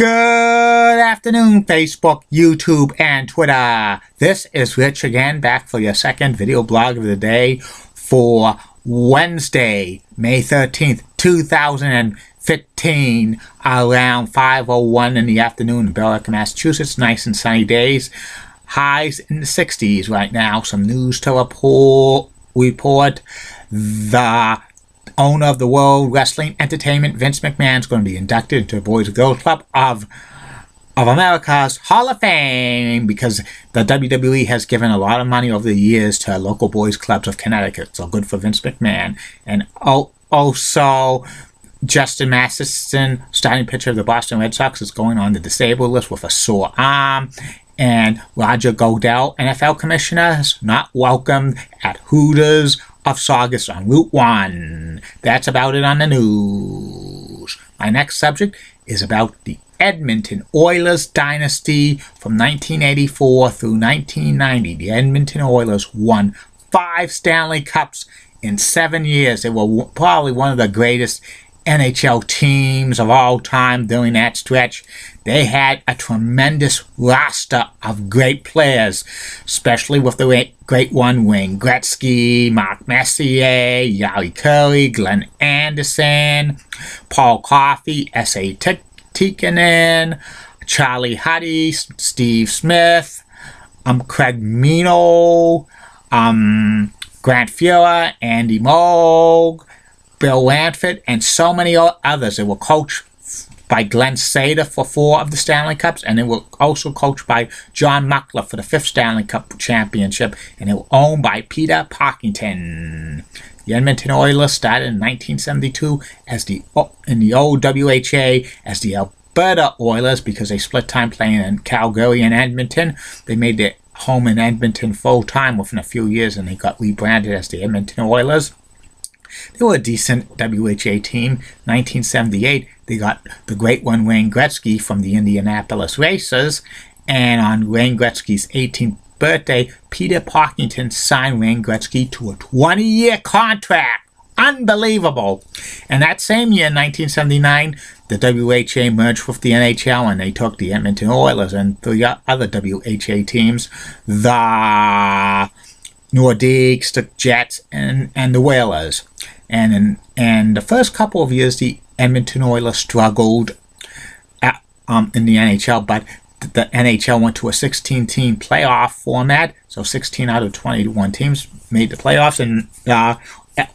Good afternoon, Facebook, YouTube, and Twitter. This is Rich again, back for your second video blog of the day for Wednesday, May 13th, 2015, around 5:01 in the afternoon in Billerica, Massachusetts. Nice and sunny days. Highs in the 60s right now. Some news to report. The owner of the World Wrestling Entertainment, Vince McMahon, is going to be inducted into the Boys and Girls Club of America's Hall of Fame because the WWE has given a lot of money over the years to local boys clubs of Connecticut. So good for Vince McMahon. And also, Justin Masterson, starting pitcher of the Boston Red Sox, is going on the disabled list with a sore arm. And Roger Goodell, NFL commissioner, is not welcomed at Hooters of Saugus on Route 1. That's about it on the news. My next subject is about the Edmonton Oilers dynasty from 1984 through 1990. The Edmonton Oilers won 5 Stanley Cups in 7 years. They were probably one of the greatest NHL teams of all time during that stretch. They had a tremendous roster of great players, especially with the great one, Wayne Gretzky, Mark Messier, Yali Curry, Glenn Anderson, Paul Coffey, S.A. Tikkanen, Charlie Huddy, Steve Smith, Craig Mino, Grant Fuhrer, Andy Moog, Bill Lanford, and so many others. They were coached by Glenn Sader for 4 of the Stanley Cups, and they were also coached by John Muckler for the 5th Stanley Cup championship, and they were owned by Peter Parkington. The Edmonton Oilers started in 1972 in the old WHA as the Alberta Oilers because they split time playing in Calgary and Edmonton. They made their home in Edmonton full-time within a few years, and they got rebranded as the Edmonton Oilers. They were a decent WHA team. 1978, they got the great one, Wayne Gretzky, from the Indianapolis Racers. And on Wayne Gretzky's 18th birthday, Peter Parkington signed Wayne Gretzky to a 20-year contract. Unbelievable. And that same year, 1979, the WHA merged with the NHL, and they took the Edmonton Oilers and 3 other WHA teams, the Nordiques, the Jets, and the Whalers. And the first couple of years, the Edmonton Oilers struggled in the NHL, but the NHL went to a 16-team playoff format, so 16 out of 21 teams made the playoffs, and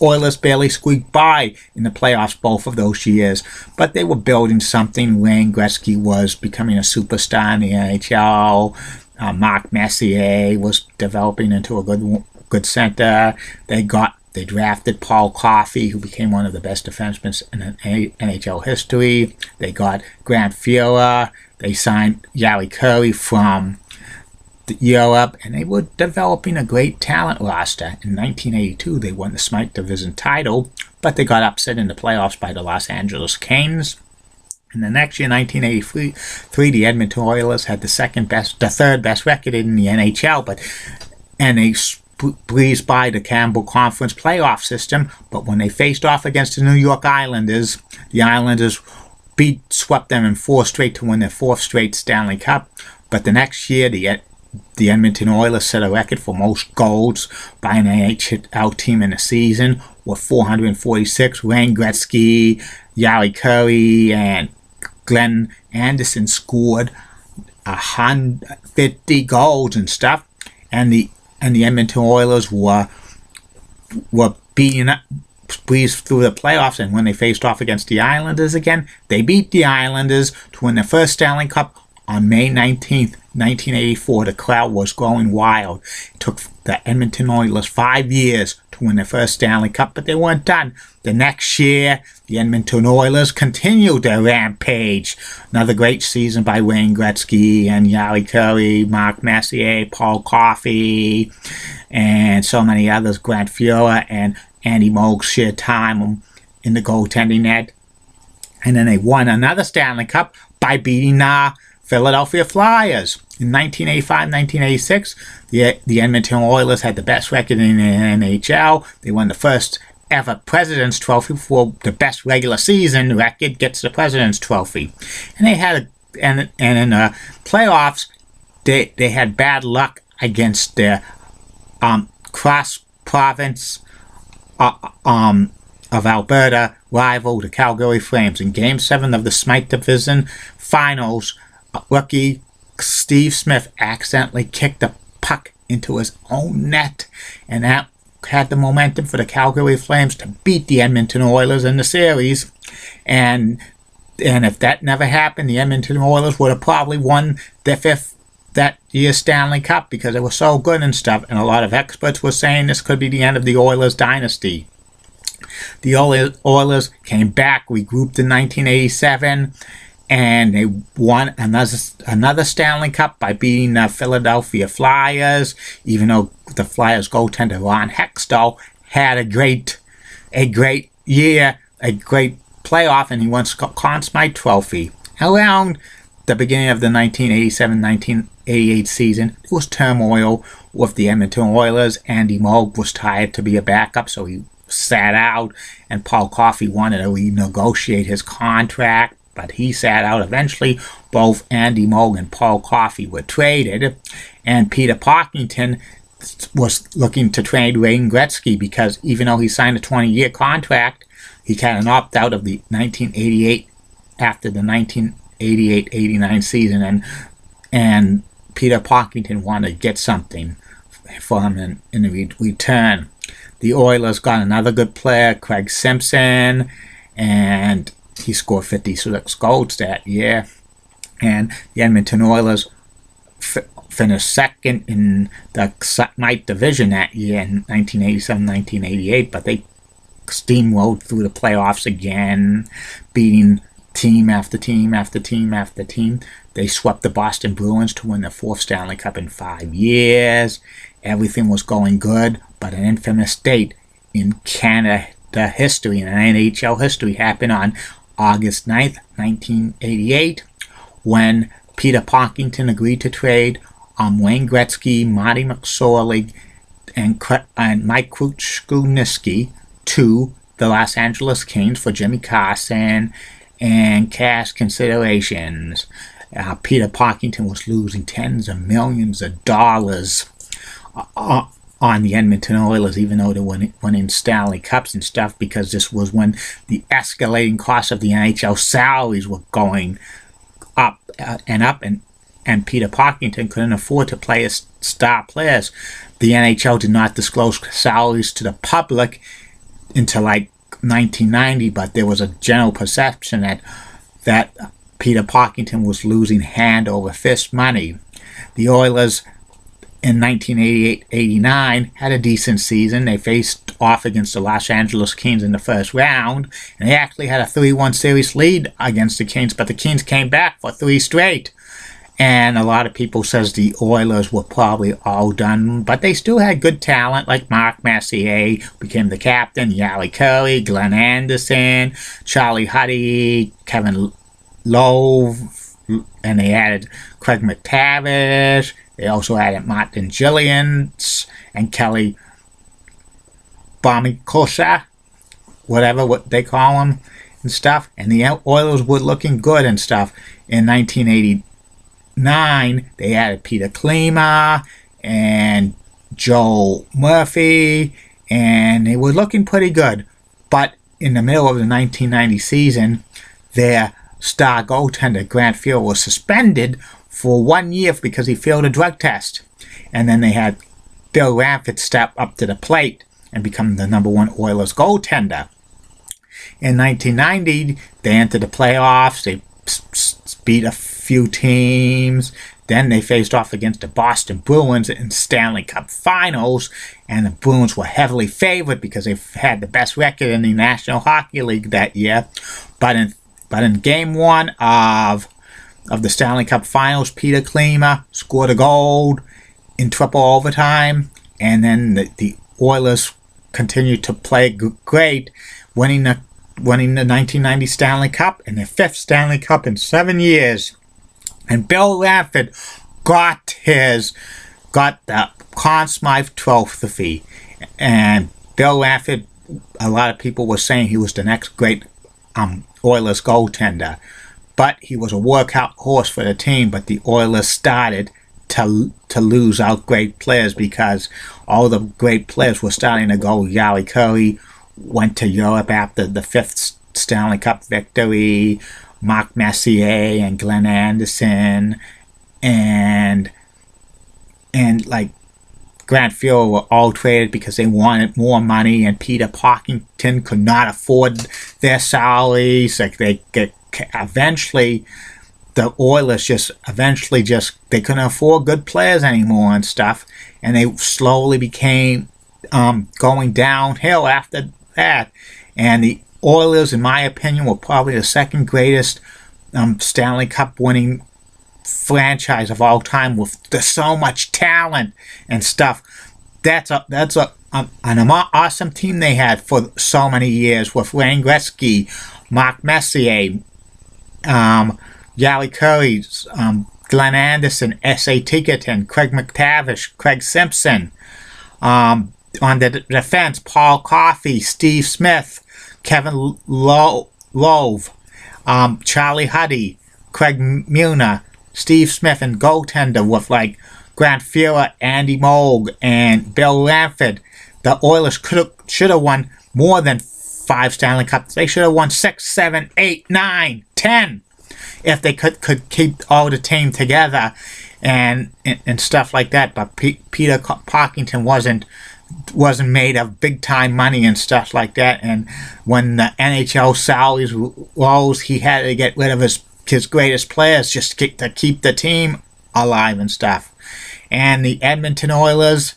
Oilers barely squeaked by in the playoffs both of those years. But they were building something. Wayne Gretzky was becoming a superstar in the NHL. Mark Messier was developing into a good center. They drafted Paul Coffey, who became one of the best defensemen in NHL history. They got Grant Fuhrer. They signed Yali Curry from Europe, and they were developing a great talent roster. In 1982, they won the Smythe Division title, but they got upset in the playoffs by the Los Angeles Kings. And the next year, 1983, the Edmonton Oilers had the third best record in the NHL, and they breezed by the Campbell Conference playoff system. But when they faced off against the New York Islanders, the Islanders swept them in 4 straight to win their 4th straight Stanley Cup. But the next year, the Edmonton Oilers set a record for most goals by an NHL team in a season with 446. Wayne Gretzky, Yali Curry, and Glenn Anderson scored 150 goals and stuff, and the Edmonton Oilers were breezed through the playoffs. And when they faced off against the Islanders again, they beat the Islanders to win their first Stanley Cup on May 19th, 1984. The crowd was going wild. It took the Edmonton Oilers 5 years to win their first Stanley Cup, but they weren't done. The next year, the Edmonton Oilers continued their rampage. Another great season by Wayne Gretzky and Yali Curry, Mark Messier, Paul Coffey, and so many others. Grant Fuhrer and Andy Moog shared time in the goaltending net. And then they won another Stanley Cup by beating Philadelphia Flyers. In 1985-1986, the Edmonton Oilers had the best record in the NHL. They won the first ever President's Trophy. For the best regular season record gets the President's Trophy. And they had and in the playoffs, they had bad luck against their cross province of Alberta rival, the Calgary Flames. In Game 7 of the Smythe Division Finals, rookie Steve Smith accidentally kicked a puck into his own net, and that had the momentum for the Calgary Flames to beat the Edmonton Oilers in the series. And if that never happened, the Edmonton Oilers would have probably won their 5th that year's Stanley Cup, because they were so good and stuff. And a lot of experts were saying this could be the end of the Oilers dynasty. The Oilers came back, regrouped in 1987, and they won another Stanley Cup by beating the Philadelphia Flyers, even though the Flyers goaltender Ron Hextall had a great year, a great playoff, and he won Conn Smythe Trophy. Around the beginning of the 1987-1988 season, there was turmoil with the Edmonton Oilers. Andy Moog was tired to be a backup, so he sat out, and Paul Coffey wanted to renegotiate his contract, but he sat out. Eventually, both Andy Moog and Paul Coffey were traded, and Peter Parkington was looking to trade Wayne Gretzky, because even though he signed a 20-year contract, he had an opt-out of the 1988 after the 1988-89 season, and Peter Parkington wanted to get something for him in return. The Oilers got another good player, Craig Simpson, and he scored 56 goals that year. And the Edmonton Oilers finished second in the Smythe Division that year in 1987-1988, but they steamrolled through the playoffs again, beating team after team after team after team. They swept the Boston Bruins to win the 4th Stanley Cup in 5 years. Everything was going good, but an infamous date in Canada history and NHL history happened on August 9th, 1988, when Peter Parkington agreed to trade Wayne Gretzky, Marty McSorley, and Mike Krzyzewski to the Los Angeles Kings for Jimmy Carson and cash considerations. Peter Parkington was losing tens of millions of dollars on the Edmonton Oilers, even though they were winning Stanley Cups and stuff, because this was when the escalating costs of the NHL salaries were going up and up, and Peter Parkington couldn't afford to play his star players. The NHL did not disclose salaries to the public until like 1990, but there was a general perception that Peter Parkington was losing hand over fist money. The Oilers in 1988-89 had a decent season. They faced off against the Los Angeles Kings in the first round, and they actually had a 3-1 series lead against the Kings, but the Kings came back for 3 straight. And a lot of people says the Oilers were probably all done, but they still had good talent, like Mark Messier became the captain, Yali Curry, Glenn Anderson, Charlie Huddy, Kevin Lowe, and they added Craig McTavish. They also added Martin Gillians and Kelly Bomikosa, whatever what they call them, and stuff. And the Oilers were looking good and stuff. In 1989, they added Peter Klima and Joe Murphy, and they were looking pretty good. But in the middle of the 1990 season, their star goaltender Grant Fuhr was suspended for 1 year because he failed a drug test. And then they had Bill Ranford step up to the plate and become the #1 Oilers goaltender. In 1990, they entered the playoffs. They beat a few teams. Then they faced off against the Boston Bruins in Stanley Cup Finals, and the Bruins were heavily favored because they had the best record in the National Hockey League that year. But in Game 1 of the Stanley Cup Finals, Peter Klima scored a goal in triple overtime, and then the Oilers continued to play great, winning the 1990 Stanley Cup and their 5th Stanley Cup in 7 years. And Bill Ranford got the Conn Smythe Trophy. And Bill Ranford, a lot of people were saying he was the next great Oilers goaltender. but he was a workout horse for the team. But the Oilers started to lose out great players because all the great players were starting to go. Yali Curry went to Europe after the 5th Stanley Cup victory. Mark Messier and Glenn Anderson and like Grant Fuhrer were all traded because they wanted more money, and Peter Parkington could not afford their salaries. Like they eventually, the Oilers they couldn't afford good players anymore and stuff, and they slowly became going downhill after that. And the Oilers, in my opinion, were probably the second greatest Stanley Cup winning franchise of all time, with so much talent and stuff. That's an awesome team they had for so many years, with Wayne Gretzky, Mark Messier, Yali Curry, Glenn Anderson, S.A. Tickerton, Craig McTavish, Craig Simpson. On the defense, Paul Coffey, Steve Smith, Kevin Lowe, Charlie Huddy, Craig Milner, Steve Smith, and goaltender with like Grant Fuhrer, Andy Moog, and Bill Ranford. The Oilers should have won more than 5 Stanley Cups. They should have won 6, 7, 8, 9, 10 if they could keep all the team together and stuff like that. But Peter Parkington wasn't made of big time money and stuff like that. And when the NHL salaries rose, he had to get rid of his greatest players just to keep the team alive and stuff. And the Edmonton Oilers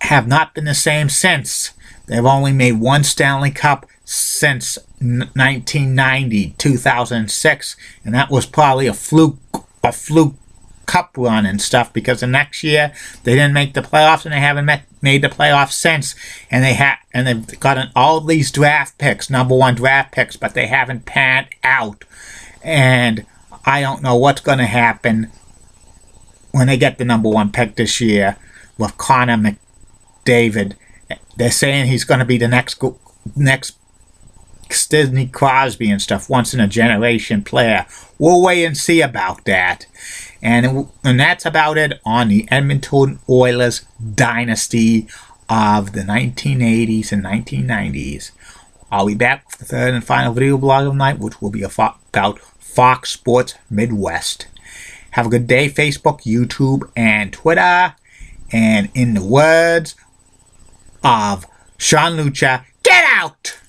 have not been the same since. They've only made 1 Stanley Cup since 1990, 2006, and that was probably a fluke cup run and stuff, because the next year they didn't make the playoffs, and they haven't made the playoffs since. And they've gotten all these draft picks, number 1 draft picks, but they haven't panned out. And I don't know what's going to happen when they get the number 1 pick this year with Connor McDavid. They're saying he's going to be the next Sidney Crosby and stuff, once in a generation player. We'll wait and see about that. And that's about it on the Edmonton Oilers dynasty of the 1980s and 1990s. I'll be back with the third and final video blog of the night, which will be about Fox Sports Midwest. Have a good day, Facebook, YouTube, and Twitter. And in the words of Sean Lucha, get out!